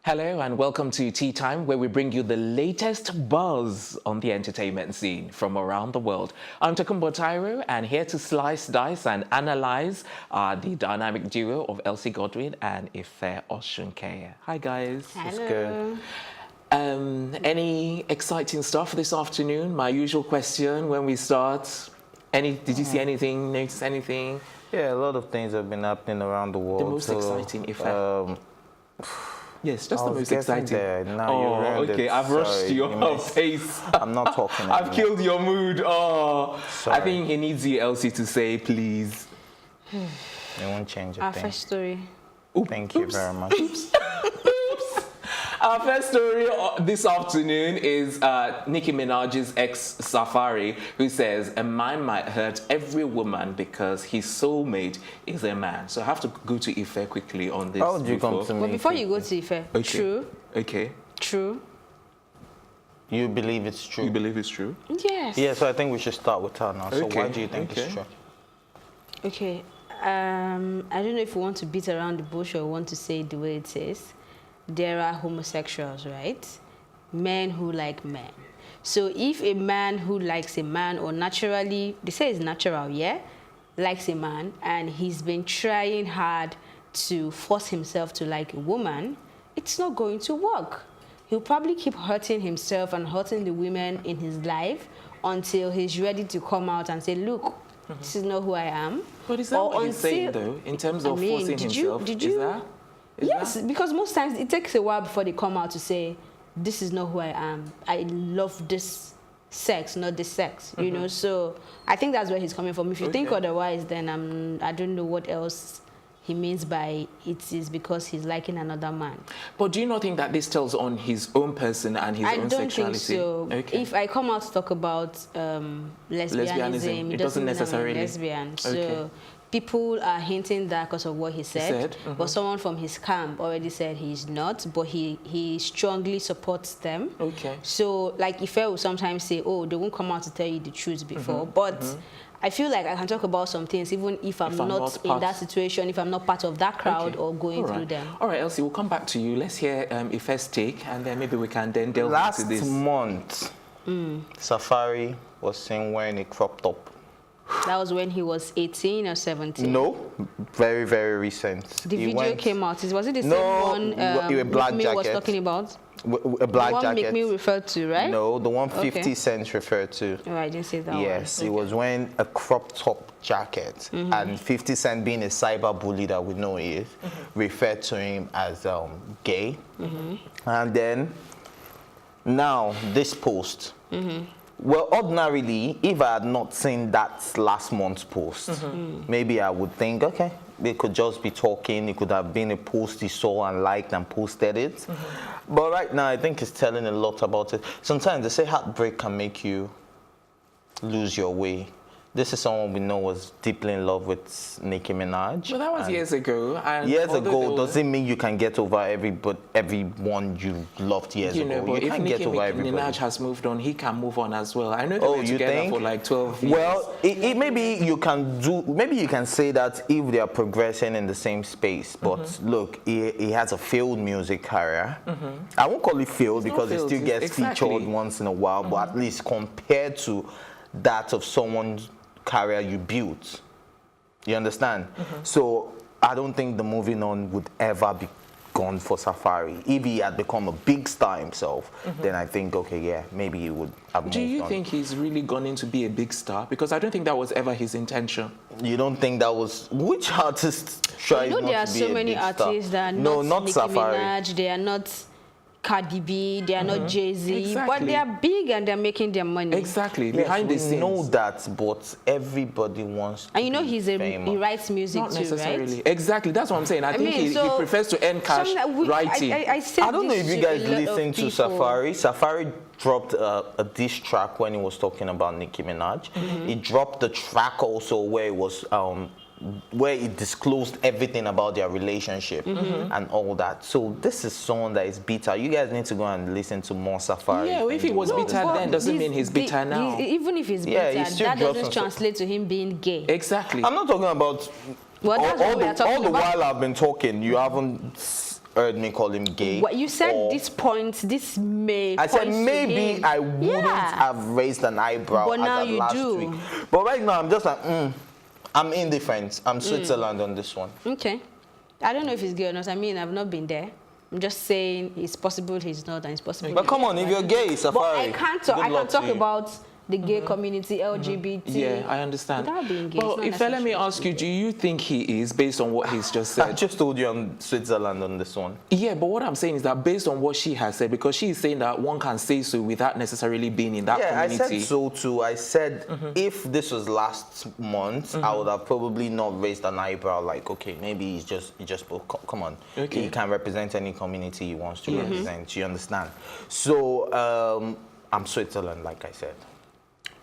Hello and welcome to Tea Time, where we bring you the latest buzz on the entertainment scene from around the world. I'm Tokunbo Tyro, and here to slice, dice and analyze are the dynamic duo of Elsie Godwin and Ife Osunkeye. Hi guys. Hello. It's good. Any exciting stuff this afternoon? My usual question when we start. Did you see anything, notice anything? Yeah, a lot of things have been happening around the world. The most exciting, Ife. Yes, that's the most exciting. Okay, I've rushed your face. I'm not talking anymore. I've killed your mood. Sorry. I think he needs you, Elsie, to say, please. It won't change a Our thing. first story. Thank you very much. Our first story this afternoon is Nicki Minaj's ex Safaree, who says a man might hurt every woman because his soulmate is a man. So I have to go to Ife quickly on this. How would you come to me? But before you go to Ife, Okay. true. Okay. True. You believe it's true? You believe it's true? Yes. Yeah, so I think we should start with her now. So Okay, why do you think it's true? Okay. I don't know if we want to beat around the bush or want to say it the way it is. There are homosexuals, right? Men who like men. So if a man who likes a man, or naturally, they say it's natural, yeah? Likes a man, and he's been trying hard to force himself to like a woman, it's not going to work. He'll probably keep hurting himself and hurting the women in his life until he's ready to come out and say, look, this is not who I am. But is that what he's saying, though, in terms of forcing himself? Yes, because most times it takes a while before they come out to say, this is not who I am. I love this sex, not this sex, you know? So I think that's where he's coming from. If you think otherwise, then I don't know what else he means by it is because he's liking another man. But do you not think that this tells on his own person and his own sexuality? I don't think so. Okay. If I come out to talk about lesbianism, it doesn't necessarily mean lesbian. So people are hinting that because of what he said. But someone from his camp already said he's not, but he strongly supports them. Okay. So like Ife will sometimes say, oh, they won't come out to tell you the truth before. But I feel like I can talk about some things even if I'm not in that situation, if I'm not part of that crowd or going through them. All right, Elsie, we'll come back to you. Let's hear Ife's take, and then maybe we can then delve into this. Last month, Safaree was seen wearing a crop top. That was when he was 18 or 17? No, very, very recent. The video came out. Was it the same one a black Mikmi jacket. was talking about? A black jacket. The one jacket. Mikmi referred to, right? No, the one 50 cents referred to. Oh, I didn't say that one. Yes, he was wearing a crop top jacket. And 50 Cent, being a cyber bully that we know he is, referred to him as gay. And then, now, this post. Well, ordinarily, if I had not seen that last month's post, maybe I would think, okay, they could just be talking. It could have been a post he saw and liked and posted it. But right now, I think it's telling a lot about it. Sometimes they say heartbreak can make you lose your way. This is someone we know was deeply in love with Nicki Minaj. Well, that was years ago. And years ago doesn't mean you can get over everyone you loved years ago. But you if can't Nicki get over everybody. Minaj has moved on, he can move on as well. I know they were together for like 12 years. Well, maybe you can say that if they are progressing in the same space. But look, he has a failed music career. I won't call it failed because he still gets featured once in a while. But at least compared to that of someone's career you built, you understand? So I don't think the moving on would ever be gone for Safaree. If he had become a big star himself, then I think, okay, yeah, maybe he would have moved on. Do you think he's really gone in to be a big star? Because I don't think that was ever his intention. You don't think that was... Which artist tries not to be a big star? There are so many artists that are not Nicki Minaj, they are not Cardi B, they are not Jay-Z, but they are big and they're making their money. Exactly, behind the scenes. We know that, but everybody wants to And you know be famous. he writes music Not too, necessarily. right? Exactly, that's what I'm saying. I think he prefers to earn cash writing. I don't know if you guys listen to Safaree. Safaree dropped a diss track when he was talking about Nicki Minaj. He dropped the track also where it was... where it disclosed everything about their relationship and all that. So this is someone that is bitter. You guys need to go and listen to more Safaree. Yeah, well, if he was bitter then, doesn't mean he's bitter now. Even if he's bitter, that doesn't translate to him being gay. Exactly. I'm not talking about... Well, that's what we are talking all the about. while I've been talking, you haven't heard me call him gay. What you said, or- this may. I said points to maybe him. I wouldn't have raised an eyebrow But now as of you last do. week. But right now I'm just like, I'm indifferent. I'm Switzerland on this one. Okay. I don't know if he's gay or not. I mean, I've not been there. I'm just saying it's possible he's not, and it's possible. But come on, if you're gay, Safaree. But I can't talk. good I luck can to talk you. about the gay community, LGBT. Yeah, I understand. Without being gay. Well, it's not if let me necessary ask to you, be do gay. you think he is, based on what he's just I said? just told you I'm Switzerland on this one. Yeah, but what I'm saying is that based on what she has said, because she is saying that one can say so without necessarily being in that Yeah, community. I said so too. I said if this was last month, I would have probably not raised an eyebrow. Like, okay, maybe he just come on. Okay. He can represent any community he wants to represent. You understand? So I'm Switzerland, like I said.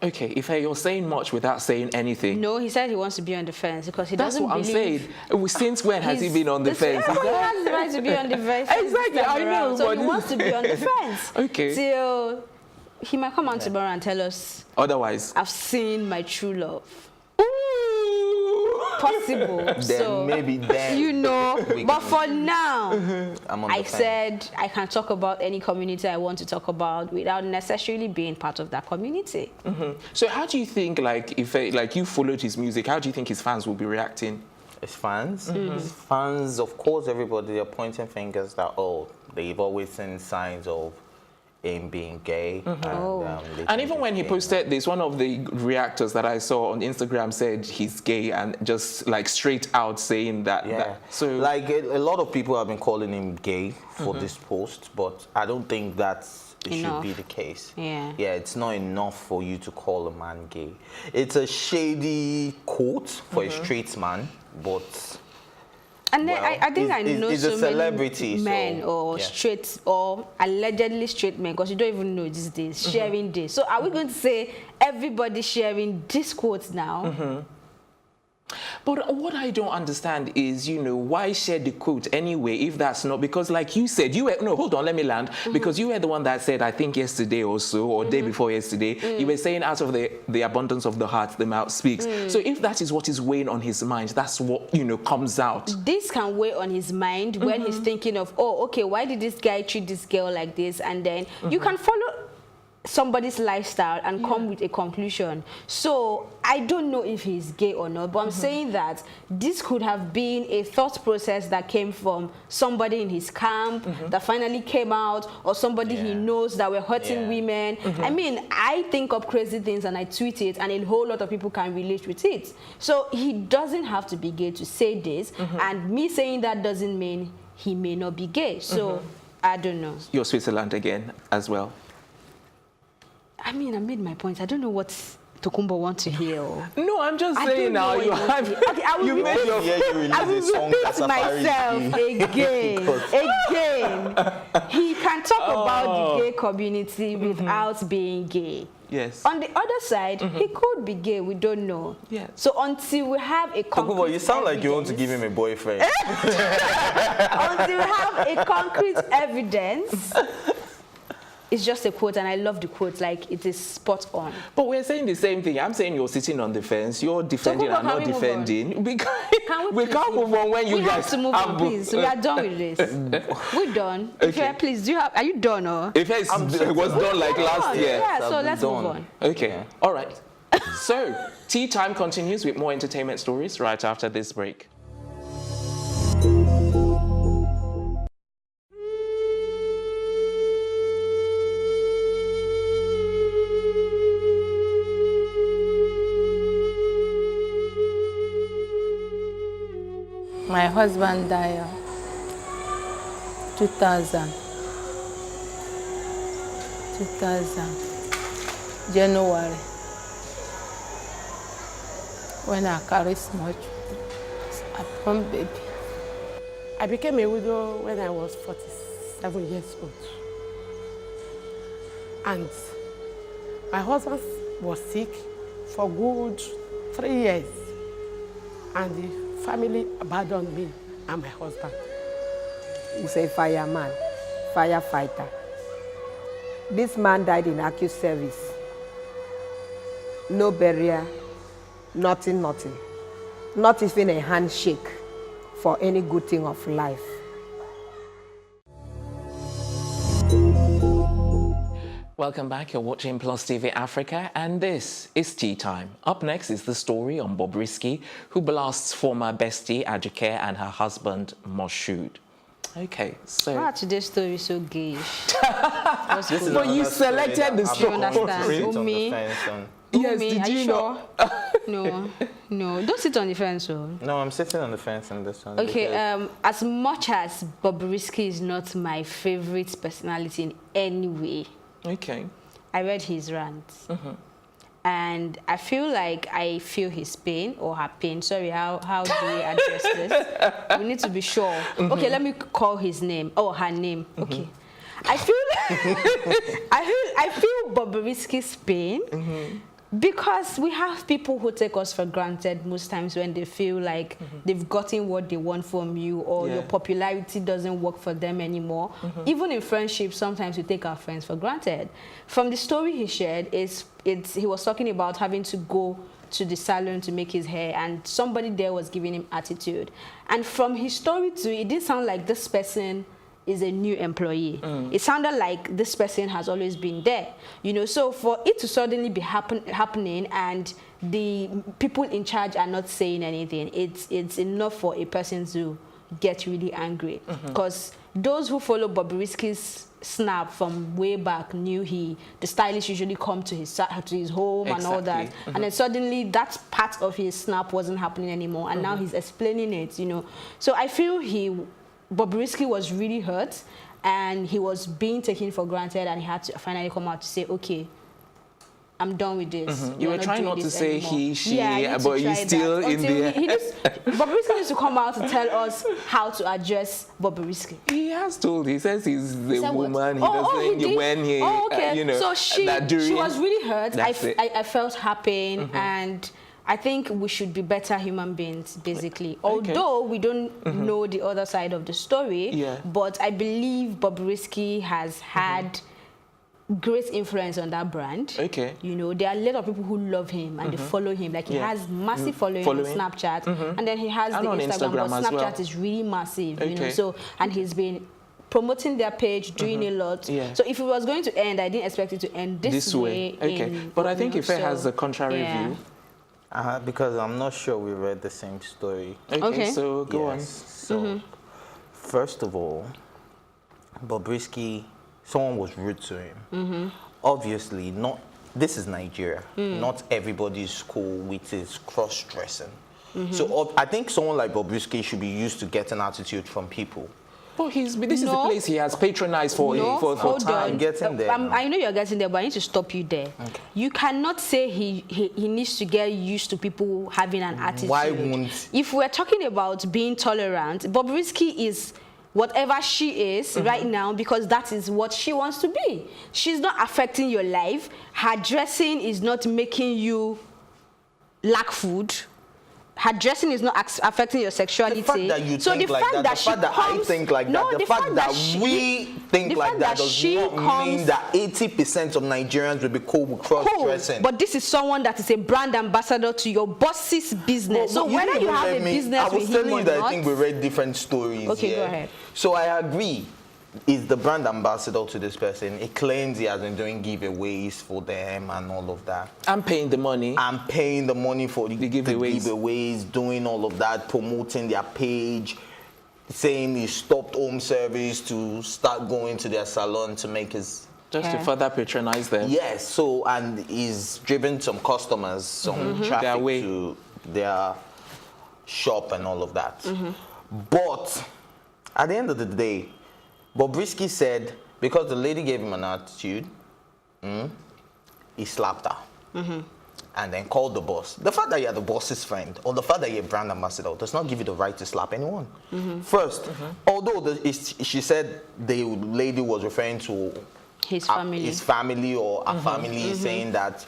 Okay, if you're saying much without saying anything. No, he said he wants to be on the fence because he That's doesn't what I'm believe. saying. Since when has he been on the fence? Yeah, he has the right to be on the fence. Exactly, I know, So but he wants to be on the fence. Okay. Till he might come on tomorrow and tell us, Otherwise. I've seen my true love. Ooh. Possible. Then So, maybe then. you know, but for now, I'm on I the fence. said I can talk about any community I want to talk about without necessarily being part of that community. So how do you think, like, if like you followed his music, how do you think his fans will be reacting? His fans, his fans, of course, everybody are pointing fingers that they've always seen signs of him being gay. And, they And think even when he he's gay. posted this, one of the reactors that I saw on Instagram said he's gay and just like straight out saying that. Yeah. So like a lot of people have been calling him gay for this post, but I don't think it Enough. should be the case. Yeah. Yeah, it's not enough for you to call a man gay. It's a shady quote for a straight man, but And then well, I think I know he's a so celebrity, many men so, or yeah. straight or allegedly straight men, because you don't even know these days, sharing this. So are we going to say everybody sharing this quote now? But what I don't understand is, why share the quote anyway if that's not, because like you said, hold on, let me land, because you were the one that said, I think yesterday or so, or day before yesterday, you were saying out of the abundance of the heart, the mouth speaks. So if that is what is weighing on his mind, that's what, comes out. This can weigh on his mind when he's thinking of, oh, okay, why did this guy treat this girl like this? And then you can follow somebody's lifestyle and come with a conclusion. So I don't know if he's gay or not, but I'm saying that this could have been a thought process that came from somebody in his camp that finally came out, or somebody he knows that were hurting women. I mean, I think of crazy things and I tweet it, and a whole lot of people can relate with it. So he doesn't have to be gay to say this, and me saying that doesn't mean he may not be gay. So I don't know. You're Switzerland again as well. I mean, I made my point. I don't know what Tokumbo wants to hear. No, I'm just I saying don't now know you what have. Okay, I will you made your. I will repeat myself again. He can talk about the gay community without being gay. Yes. On the other side, he could be gay. We don't know. Yes. So until we have a concrete Tokumbo, you sound like you want to evidence- give him a boyfriend. until we have a concrete evidence, it's just a quote, and I love the quote. Like, it is spot on. But we're saying the same thing. I'm saying you're sitting on the fence. You're defending Tokumbo, and can not we move on? defending. We Please can't move on when you we guys have to move on, please. We are done with this. We're done. Okay. Please, are you done or? If it was done like last year. Yeah, so I've let's been move done. on. Okay. Yeah. All right. So, Tea Time continues with more entertainment stories right after this break. My husband died 2000 January, when I carried small upon baby. I became a widow when I was 47 years old. And my husband was sick for good 3 years. And the family abandoned me and my husband. He's a fireman, firefighter. This man died in acute service. No burial, nothing. Not even a handshake for any good thing of life. Welcome back. You're watching Plus TV Africa, and this is Tea Time. Up next is the story on Bobrisky, who blasts former bestie Aduke and her husband Moshood. Okay, so... Why today's story so gayish? But you selected the story. Do you understand? Umi, Yes, Umi, did are you you know? sure? No, don't sit on the fence, oh. No, I'm sitting on the fence in this one. Okay, as much as Bobrisky is not my favorite personality in any way, Okay. I read his rant. And I feel like I feel his pain or her pain. Sorry, how do we address this? We need to be sure. Okay, let me call his name or her name. Okay. I feel Bobrisky's pain because we have people who take us for granted most times when they feel like they've gotten what they want from you, or your popularity doesn't work for them anymore. Even in friendship, sometimes we take our friends for granted. From the story he shared, he was talking about having to go to the salon to make his hair, and somebody there was giving him attitude. And from his story too, it did sound like this person is a new employee. It sounded like this person has always been there, you know. So for it to suddenly be happening and the people in charge are not saying anything, it's enough for a person to get really angry. Because those who follow Bobrisky's snap from way back knew the stylists usually come to his home and all that, and then suddenly that part of his snap wasn't happening anymore, and now he's explaining it, you know. So I feel Bobrisky was really hurt, and he was being taken for granted, and he had to finally come out to say, okay, I'm done with this. You were trying not to say anymore. he, she, Yeah, but you still in there. Bobrisky needs to come out to tell us how to address Bobrisky. He has told. He says he's the said woman. what? He doesn't when he, okay. you know. So she was really hurt. I felt her pain, and I think we should be better human beings, basically. Although we don't know the other side of the story, but I believe Bobrisky has had great influence on that brand. Okay. You know, there are a lot of people who love him and they follow him. Like, he has massive following on Snapchat, and then he has the Instagram, but Snapchat is really massive, you know. So, and he's been promoting their page, doing a lot. So if it was going to end, I didn't expect it to end this way. Okay. But I think Ife has a contrary view. Because I'm not sure we read the same story. Okay. So go on. So, first of all, Bobrisky, someone was rude to him. Obviously, this is Nigeria. Not everybody's cool with his cross-dressing. So I think someone like Bobrisky should be used to getting attitude from people. Well, this is the place he has patronized for time. I'm getting there. I know you're getting there, but I need to stop you there. You cannot say he needs to get used to people having an attitude. Why won't? If we're talking about being tolerant, Bobrisky is whatever she is right now, because that is what she wants to be. She's not affecting your life. Her dressing is not making you lack food. Her dressing is not affecting your sexuality. The fact that you think like that, the fact that I think like that, the fact that we think like that does not mean that 80% of Nigerians will be cool with cross-dressing. But this is someone that is a brand ambassador to your boss's business. So whether you have a business with him or not... I was telling you that I think we read different stories. Okay, go ahead. So I agree. Is the brand ambassador to this person. He claims he has been doing giveaways for them and all of that. I'm paying the money. I'm paying the money for the giveaways, doing all of that, promoting their page, saying he stopped home service to start going to their salon to make his... Just to further patronize them. Yes, so, and he's driven some customers, some traffic to their shop and all of that. But at the end of the day, Bobrisky said, because the lady gave him an attitude, he slapped her. And then called the boss. The fact that you're the boss's friend, or the fact that you're a brand ambassador, does not give you the right to slap anyone. First, although she said the lady was referring to his family or a family, saying that.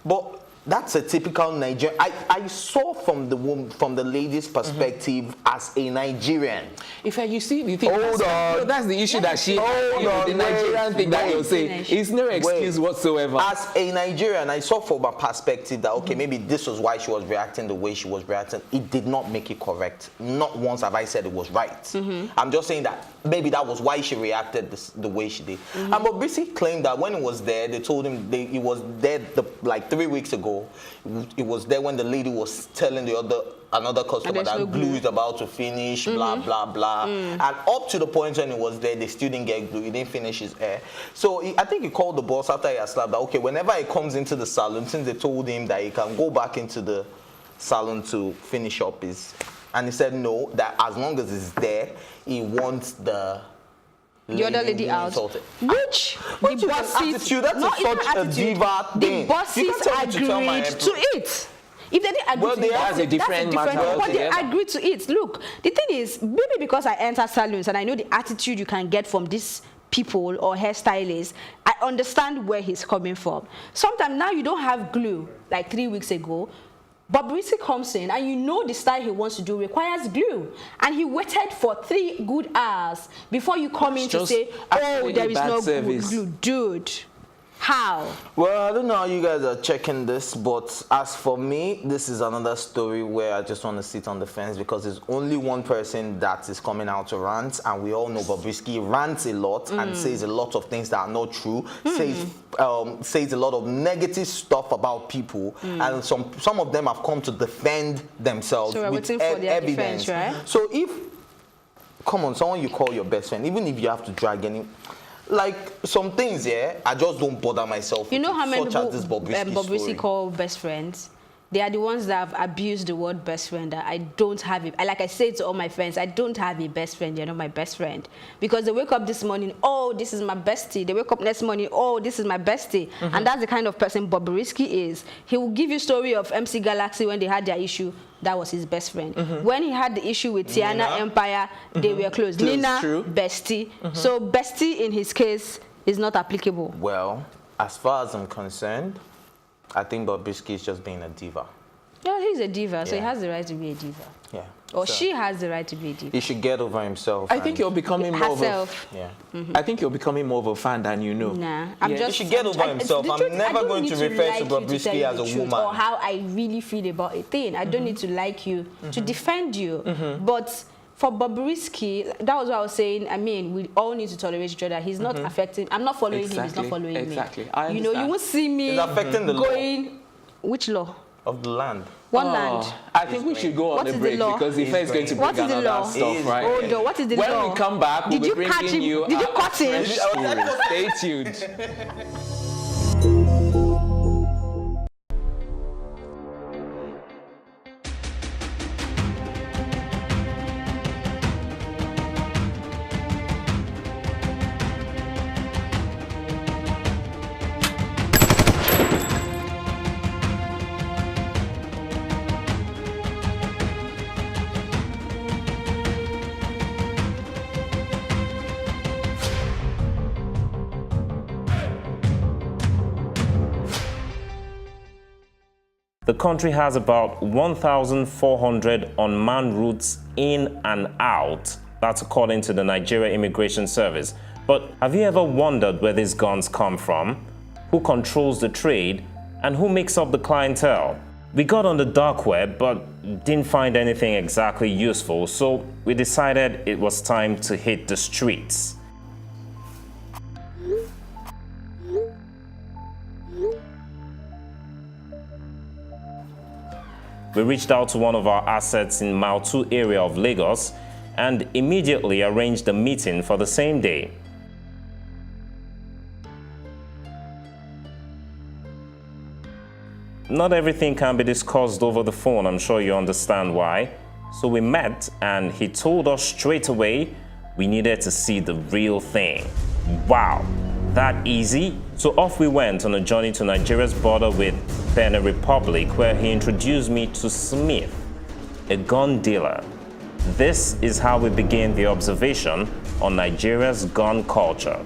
But that's a typical Nigerian. I saw from the lady's perspective as a Nigerian. If you see, you think Hold on. that's the issue that she, Hold the on, Nigerian thing that wait. you're saying, it's no excuse whatsoever. As a Nigerian, I saw from a perspective that, okay, maybe this was why she was reacting the way she was reacting. It did not make it correct. Not once have I said it was right. I'm just saying that maybe that was why she reacted the way she did. And Bobrisky claimed that when he was there, they told him he was there like 3 weeks ago. It was there when the lady was telling another customer that glue is about to finish, blah, blah, blah. And up to the point when he was there, they still didn't get glue. He didn't finish his hair. So I think he called the boss after he had slapped that, okay, whenever he comes into the salon, since they told him that he can go back into the salon to finish up his... And he said no, that as long as it's there, he wants the other lady out. Which the bosses... That's such a diva thing. The bosses agreed to it. If they didn't agree to it, that's a different matter. But they agreed to it. Look, the thing is, maybe because I enter salons and I know the attitude you can get from these people or hairstylists, I understand where he's coming from. Sometimes now you don't have glue, like 3 weeks ago. Bobrisky comes in and you know the style he wants to do requires glue, and he waited for 3 good hours before you come in to say, oh, there is no glue. Dude, how? Well, I don't know how you guys are checking this, but as for me, this is another story where I just want to sit on the fence, because there's only one person that is coming out to rant, and we all know Bobrisky rants a lot and says a lot of things that are not true, says a lot of negative stuff about people, and some of them have come to defend themselves with evidence. Defense, right? So if, come on, someone you call your best friend, even if you have to drag any... Like, some things, I just don't bother myself. You know how many people Bobrisky call best friends? They are the ones that have abused the word best friend. That I don't have it. Like I say to all my friends, I don't have a best friend. You're not my best friend. Because they wake up this morning, oh, this is my bestie. They wake up next morning, oh, this is my bestie. And that's the kind of person Bobrisky is. He will give you story of MC Galaxy when they had their issue. That was his best friend. When he had the issue with Tiana Empire, they were close. Nina, bestie. So bestie in his case is not applicable. Well, as far as I'm concerned, I think Bobrisky is just being a diva. No, he's a diva, so he has the right to be a diva. Yeah. Or she has the right to be a diva. He should get over himself. I think you're becoming more of a... Yeah. I think you're becoming more of a fan than you know. Nah, he should get over himself. I'm never going to refer to Bobrisky as a woman. Or how I really feel about a thing. I don't need to like you to defend you. But for Bobrisky, that was what I was saying. I mean, we all need to tolerate each other. He's not affecting... I'm not following him. He's not following me. I you know, you won't see me going... Which law? Of the land. One land. I think we should go on a break, because the is going to bring another stuff, right? Oh, no, what is the law? When we come back, we'll be bringing you... Did you cut him? Stay tuned. The country has about 1,400 unmanned routes in and out. That's according to the Nigeria Immigration Service. But have you ever wondered where these guns come from? Who controls the trade? And who makes up the clientele? We got on the dark web, but didn't find anything exactly useful, so we decided it was time to hit the streets. We reached out to one of our assets in Mile 2 area of Lagos and immediately arranged a meeting for the same day. Not everything can be discussed over the phone, I'm sure you understand why. So we met and he told us straight away we needed to see the real thing. Wow, that easy? So off we went on a journey to Nigeria's border with Benin Republic, where he introduced me to Smith, a gun dealer. This is how we begin the observation on Nigeria's gun culture.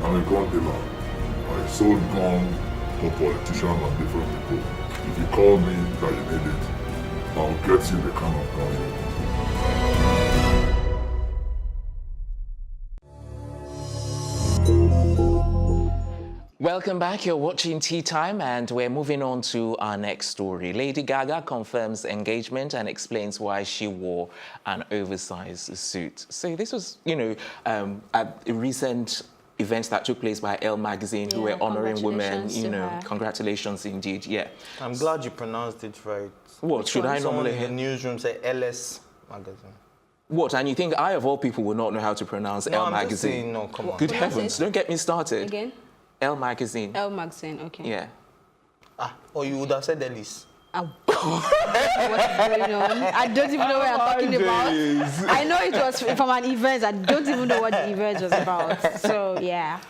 I'm a gun dealer. I sold gun to politicians and different people. If you call me that you need it, I'll get you the kind of gun you want. Welcome back. You're watching Tea Time, and we're moving on to our next story. Lady Gaga confirms engagement and explains why she wore an oversized suit. So this was, at a recent event that took place by Elle magazine, who were honoring women. Congratulations indeed. Yeah. I'm glad you pronounced it right. What should I Someone normally? in the newsroom say LS magazine. What? And you think I, of all people, would not know how to pronounce Elle I'm magazine? just saying, no, come on. Good Pronounce heavens! it. Don't get me started. Again? Elle magazine. Elle magazine, okay. Yeah. Or you would have said Ellis. What's going on? I don't even know what I'm talking about. I know it was from an event. I don't even know what the event was about. So, yeah.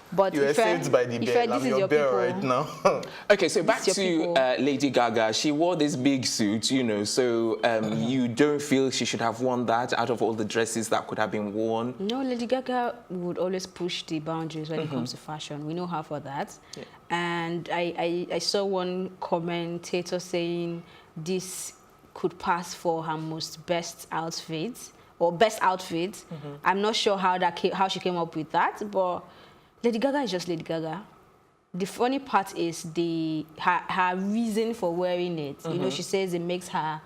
But You were saved by the bell. this I'm is your your bell people. right now. Okay, so back It's your to people. Lady Gaga. She wore this big suit, so you don't feel she should have worn that out of all the dresses that could have been worn? No, Lady Gaga would always push the boundaries when it comes to fashion. We know her for that. Yeah. And I saw one commentator saying this could pass for her best outfit. I'm not sure how she came up with that, but Lady Gaga is just Lady Gaga. The funny part is her reason for wearing it. She says it makes her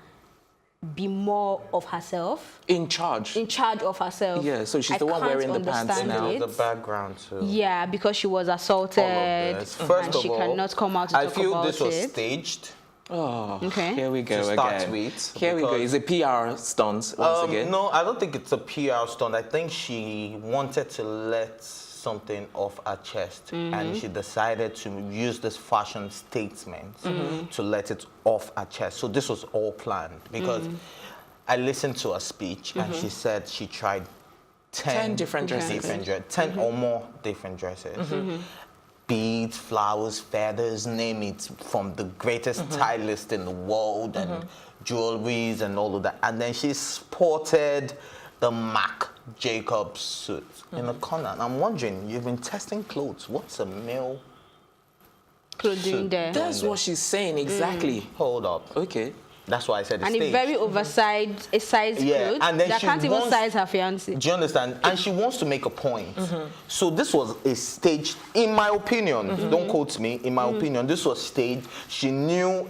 be more of herself. In charge of herself. Yeah, so she's the one wearing the pants now. The background too. Yeah, because she was assaulted First and of she all, cannot come out to talk about it. I feel this was staged. Oh, okay. Here we go To again. start with, Here we go. It's a PR stunt once again. No, I don't think it's a PR stunt. I think she wanted to let something off her chest, and she decided to use this fashion statement to let it off her chest. So this was all planned because I listened to her speech, and she said she tried 10 different dresses. 10 or more different dresses. Beads, flowers, feathers, name it, from the greatest stylist in the world, and jewelries and all of that. And then she sported the Marc Jacobs suit in a corner. And I'm wondering, you've been testing clothes. What's a male Clothing there. That's what she's saying, exactly. Hold up. Okay. That's why I said And stage. a very oversized clothes and then that she can't even wants- size her fiancé. Do you understand? And she wants to make a point. So this was a stage, in my opinion, don't quote me, in my opinion, this was staged. She knew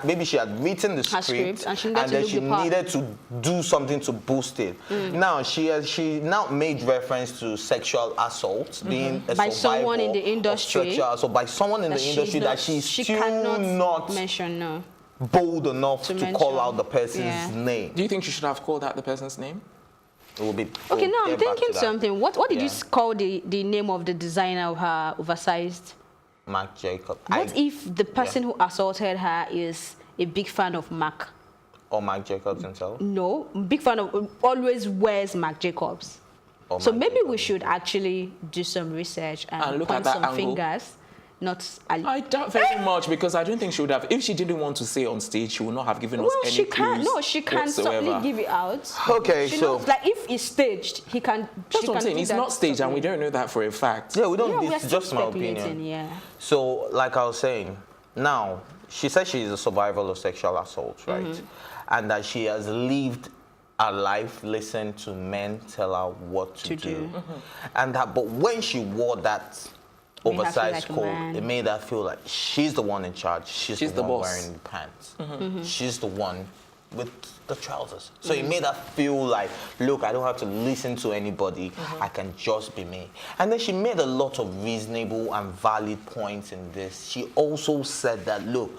maybe she had written the script, and she then she needed to look the part. needed to do something to boost it. Now, she now made reference to sexual assault, being a By someone in the survivor of industry. sexual assault, by someone in the industry that she's she still cannot not mention, no. bold enough to mention. call out the person's Yeah. name. Do you think she should have called out the person's name? It will be. Okay, now I'm get back thinking to that. something. What did Yeah. you call the name of the designer of her oversized? Marc Jacobs. What if the person who assaulted her is a big fan of Mac? Or Marc Jacobs himself? No, big fan of, always wears Marc Jacobs. Or So Marc maybe we Jacobs. should actually do some research and look at point that some angle. fingers. Not I doubt very much, because I don't think she would have. If she didn't want to say on stage, she would not have given us well, any she can't. clues No, she can whatsoever. subtly give it out. Okay, She so knows, like if it's staged, he can. That's she what I'm can saying. do It's that not staged, and we subtly. don't know that for a fact. yeah, we don't. Yeah, we are It's still just my speculating. opinion. Yeah. So, like I was saying, now she said she is a survivor of sexual assault, right? And that she has lived her life listening to men tell her what to do. And that, but when she wore that Made her feel oversized like a coat, man. it made her feel like she's the one in charge. She's She's the the one boss. wearing the pants. She's the one with the trousers. So it made her feel like, look, I don't have to listen to anybody. I can just be me. And then she made a lot of reasonable and valid points in this. She also said that, look,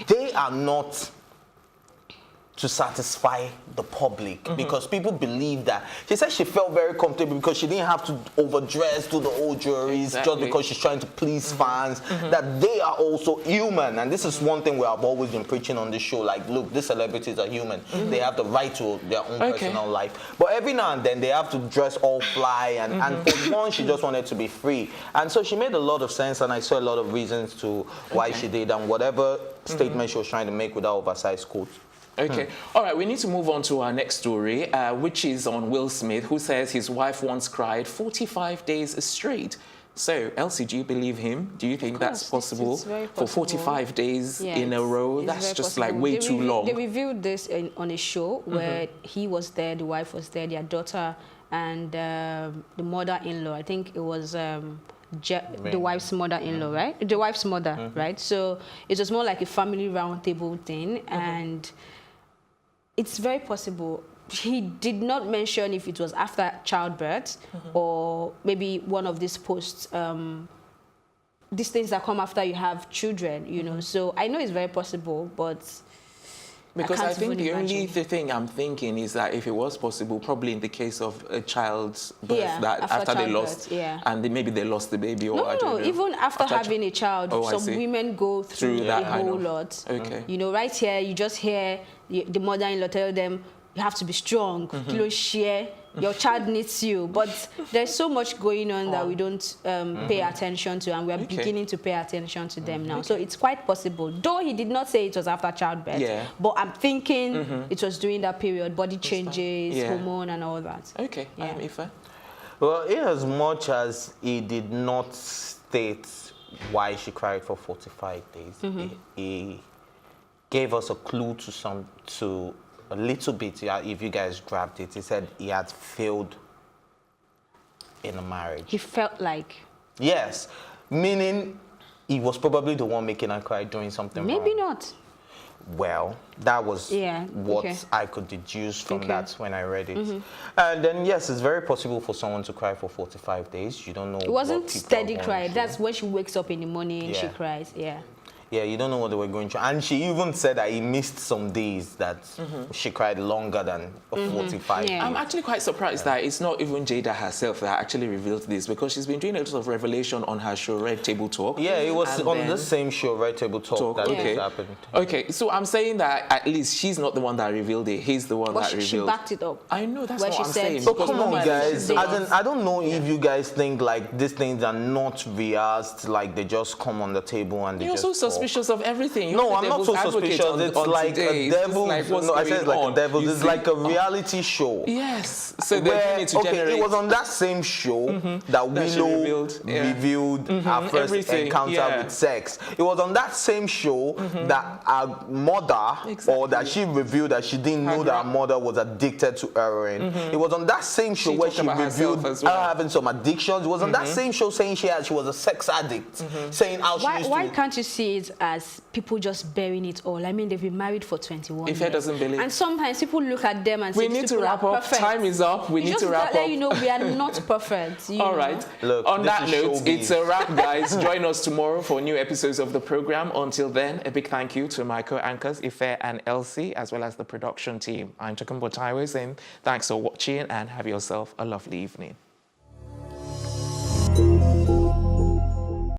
they are not to satisfy the public, because people believe that. She said she felt very comfortable because she didn't have to overdress, do the old jewelries, just Exactly. because she's trying to please fans, that they are also human. And this is one thing we have always been preaching on this show, like, look, these celebrities are human. They have the right to their own personal life. But every now and then they have to dress all fly, and for one, she just wanted to be free. And so she made a lot of sense, and I saw a lot of reasons to why she did, and whatever statement she was trying to make with that oversized coat. Okay. All right, we need to move on to our next story, which is on Will Smith, who says his wife once cried 45 days straight So, Elsie, do you believe him? Do you think that's possible? It's very For possible. 45 days Yeah, in a row? it's That's very just like possible. way They too long. They revealed this on a show where he was there, the wife was there, their daughter, and the mother-in-law. I think it was the wife's mother-in-law, right? The wife's mother, right? So it was more like a family roundtable thing, and it's very possible. He did not mention if it was after childbirth or maybe one of these posts, these things that come after you have children, you know. So I know it's very possible, but Because I can't think even the only imagine. thing I'm thinking is that if it was possible, probably in the case of a child's birth, Yeah, that after they childbirth, lost, yeah. and maybe they lost the baby, or I no, don't know. even after having a child, Oh, I some see. women go through that a kind whole of- lot. Okay. You know, right here, you just hear the mother-in-law tell them, you have to be strong, kilo share, your child needs you. But there's so much going on that we don't pay attention to, and we're beginning to pay attention to them now. So it's quite possible. Though he did not say it was after childbirth, Yeah. but I'm thinking it was during that period, body changes, Yeah. hormone and all that. Okay, Yeah. Ife? Well, in as much as he did not state why she cried for 45 days, he gave us a clue to a little bit, if you guys grabbed it. He said he had failed in a marriage. He felt like, Yes, meaning he was probably the one making her cry, doing something maybe wrong. not. Well, that was Yeah, what okay. I could deduce from Okay. that when I read it. And then, yes, it's very possible for someone to cry for 45 days. You don't know. It wasn't what people are steady going cry. through. That's when she wakes up in the morning, she Yeah. cries. Yeah. Yeah, you don't know what they were going through. And she even said that he missed some days that she cried longer than 45 Yeah. I'm days. actually quite surprised that it's not even Jada herself that actually revealed this, because she's been doing a lot of revelation on her show, Red Table Talk. Yeah, it was And on then- the same show, Red Table Talk, that okay. this happened. Okay, so I'm saying that at least she's not the one that revealed it. He's the one But that she revealed. backed it up. I know, that's Where what she I'm said- saying. So because come on, normally guys. she's the As one- in, I don't know if you guys think like these things are not rehearsed, like they just come on the table and they You're just so talk. suspicious of everything. No, You're I'm the not so devil's advocate suspicious. It's on like today. a It's just devil. like, what's No, I said going it's like on? a devil. You It's see- like a reality show. Yes. So they're Where, doing it to generate. it was on that same show that That she Willow revealed, yeah. revealed her first Everything, encounter yeah. with sex. It was on that same show that her mother, or that Exactly. she revealed that she didn't know that her mother was addicted to heroin. It was on that same show She where talked she about herself revealed as well. her having some addictions. It was on that same show saying she was a sex addict, saying how she used Why to. can't you see it as people just bearing it all? I mean, they've been married for 21 Ife years. doesn't believe- And sometimes people look at them and say, We "These need to people are wrap up. perfect." Time is up. We It's need just to wrap let up. you know we are not perfect. You All know? right. Look, On this that is note, showbiz. it's a wrap, guys. Join us tomorrow for new episodes of the program. Until then, a big thank you to my co-anchors, Ife and Elsie, as well as the production team. I'm Tokumbo Taiwo saying thanks for watching and have yourself a lovely evening.